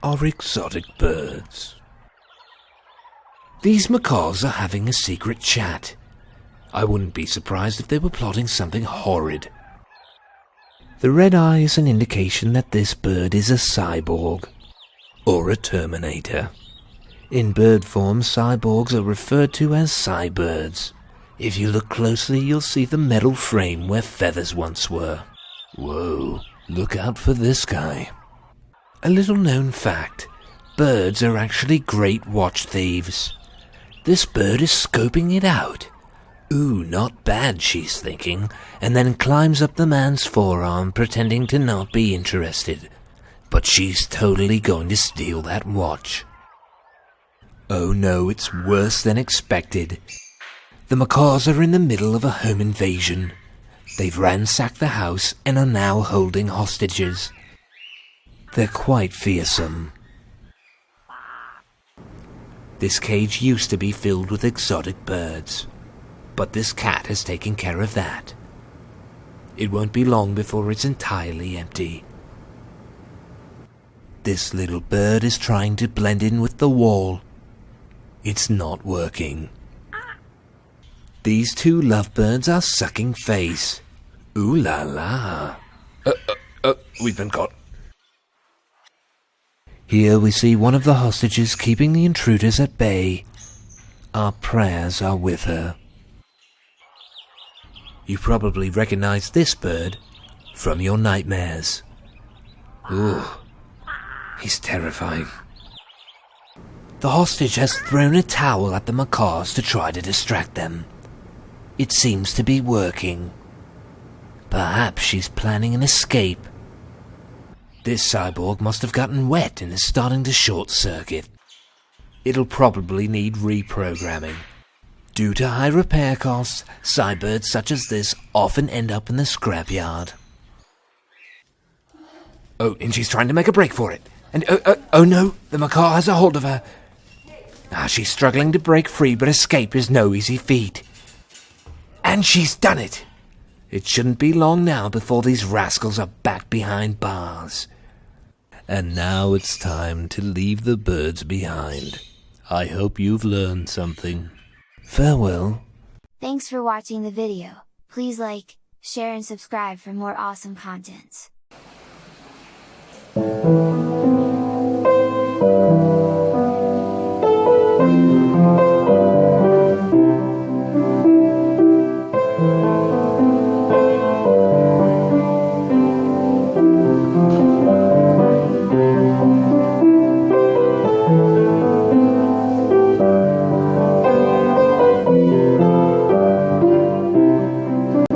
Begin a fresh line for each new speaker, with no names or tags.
are exotic birds. These macaws are having a secret chat. I wouldn't be surprised if they were plotting something horrid. The red eye is an indication that this bird is a cyborg, or a terminator. In bird form, cyborgs are referred to as cybirds. If you look closely, you'll see the metal frame where feathers once were. Whoa, look out for this guy. A little known fact, birds are actually great watch thieves. This bird is scoping it out. Ooh, not bad, she's thinking, and then climbs up the man's forearm pretending to not be interested. But she's totally going to steal that watch. Oh no, it's worse than expected. The macaws are in the middle of a home invasion. They've ransacked the house and are now holding hostages. They're quite fearsome. This cage used to be filled with exotic birds, but this cat has taken care of that. It won't be long before it's entirely empty. This little bird is trying to blend in with the wall. It's not working. These two lovebirds are sucking face. Ooh la la. We've been caught. Here we see one of the hostages keeping the intruders at bay. Our prayers are with her. You probably recognize this bird from your nightmares. Ooh, he's terrifying. The hostage has thrown a towel at the macaws to try to distract them. It seems to be working. Perhaps she's planning an escape. This cyborg must have gotten wet and is starting to short-circuit. It'll probably need reprogramming. Due to high repair costs, cybirds such as this often end up in the scrapyard. Oh, and she's trying to make a break for it. And oh no, the macaw has a hold of her. She's struggling to break free, but escape is no easy feat. And she's done it! It shouldn't be long now before these rascals are back behind bars. And now it's time to leave the birds behind. I hope you've learned something. Farewell.
Thanks for watching the video. Please like, share and subscribe for more awesome contents.